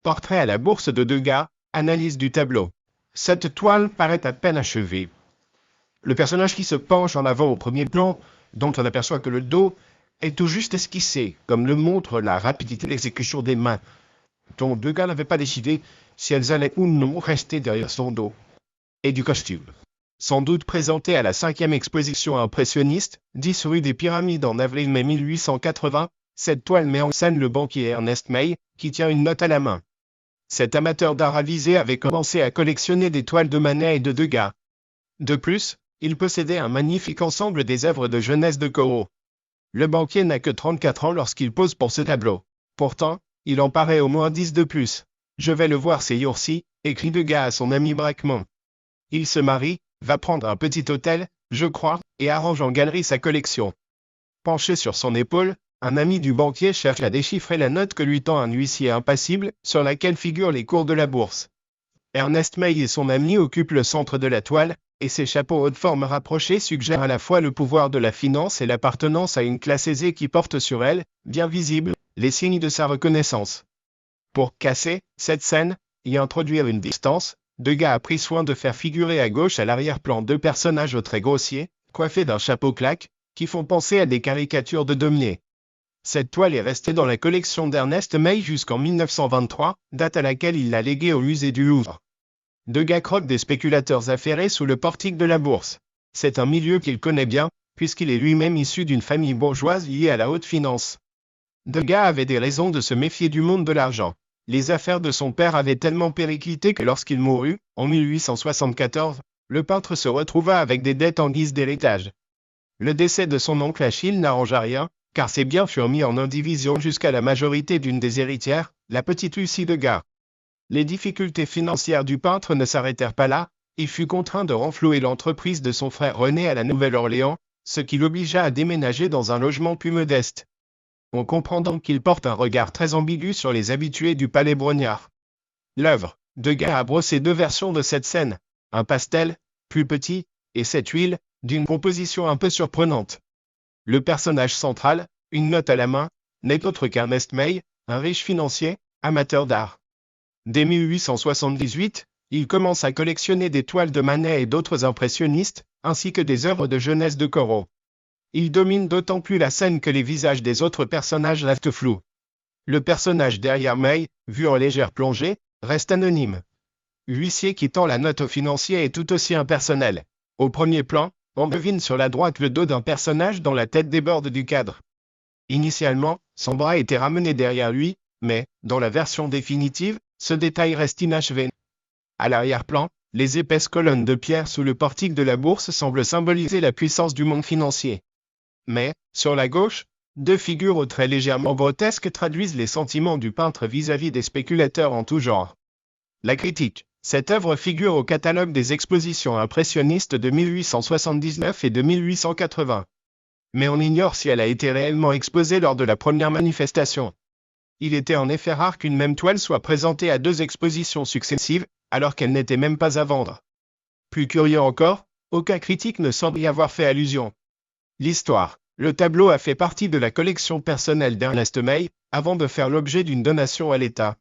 Portrait à la bourse de Degas, analyse du tableau. Cette toile paraît à peine achevée. Le personnage qui se penche en avant au premier plan, dont on n'aperçoit que le dos, est tout juste esquissé, comme le montre la rapidité d'exécution des mains, dont Degas n'avait pas décidé si elles allaient ou non rester derrière son dos. Et du costume. Sans doute présenté à la 5e exposition impressionniste, 10 rue des Pyramides en avril-mai 1880, cette toile met en scène le banquier Ernest May, qui tient une note à la main. Cet amateur d'art avisé avait commencé à collectionner des toiles de Manet et de Degas. De plus, il possédait un magnifique ensemble des œuvres de jeunesse de Corot. Le banquier n'a que 34 ans lorsqu'il pose pour ce tableau. Pourtant, il en paraît au moins 10 de plus. Je vais le voir ces jours-ci, écrit Degas à son ami Braquemont. Il se marie, va prendre un petit hôtel, je crois, et arrange en galerie sa collection. Penché sur son épaule, un ami du banquier cherche à déchiffrer la note que lui tend un huissier impassible, sur laquelle figurent les cours de la bourse. Ernest May et son ami occupent le centre de la toile, et ses chapeaux haute forme rapprochés suggèrent à la fois le pouvoir de la finance et l'appartenance à une classe aisée qui porte sur elle, bien visible, les signes de sa reconnaissance. Pour casser cette scène, y introduire une distance, Degas a pris soin de faire figurer à gauche à l'arrière-plan 2 personnages aux traits grossiers, coiffés d'un chapeau claque, qui font penser à des caricatures de Daumier. Cette toile est restée dans la collection d'Ernest May jusqu'en 1923, date à laquelle il l'a léguée au musée du Louvre. Degas croque des spéculateurs affairés sous le portique de la bourse. C'est un milieu qu'il connaît bien, puisqu'il est lui-même issu d'une famille bourgeoise liée à la haute finance. Degas avait des raisons de se méfier du monde de l'argent. Les affaires de son père avaient tellement périclité que lorsqu'il mourut, en 1874, le peintre se retrouva avec des dettes en guise d'héritage. Le décès de son oncle Achille n'arrangea rien, car ses biens furent mis en indivision jusqu'à la majorité d'une des héritières, la petite Lucie Degas. Les difficultés financières du peintre ne s'arrêtèrent pas là, il fut contraint de renflouer l'entreprise de son frère René à la Nouvelle-Orléans, ce qui l'obligea à déménager dans un logement plus modeste. On comprend donc qu'il porte un regard très ambigu sur les habitués du palais Brognard. L'œuvre, Degas a brossé 2 versions de cette scène, un pastel, plus petit, et cette huile, d'une composition un peu surprenante. Le personnage central, une note à la main, n'est autre qu'Ernest May, un riche financier, amateur d'art. Dès 1878, il commence à collectionner des toiles de Manet et d'autres impressionnistes, ainsi que des œuvres de jeunesse de Corot. Il domine d'autant plus la scène que les visages des autres personnages restent flous. Le personnage derrière May, vu en légère plongée, reste anonyme. L'huissier qui tend la note au financier est tout aussi impersonnel. Au premier plan, on devine sur la droite le dos d'un personnage dont la tête déborde du cadre. Initialement, son bras était ramené derrière lui, mais, dans la version définitive, ce détail reste inachevé. À l'arrière-plan, les épaisses colonnes de pierre sous le portique de la bourse semblent symboliser la puissance du monde financier. Mais, sur la gauche, 2 figures aux traits légèrement grotesques traduisent les sentiments du peintre vis-à-vis des spéculateurs en tout genre. La critique. Cette œuvre figure au catalogue des expositions impressionnistes de 1879 et de 1880. Mais on ignore si elle a été réellement exposée lors de la première manifestation. Il était en effet rare qu'une même toile soit présentée à 2 expositions successives, alors qu'elle n'était même pas à vendre. Plus curieux encore, aucun critique ne semble y avoir fait allusion. L'histoire. Le tableau a fait partie de la collection personnelle d'Ernest May, avant de faire l'objet d'une donation à l'État.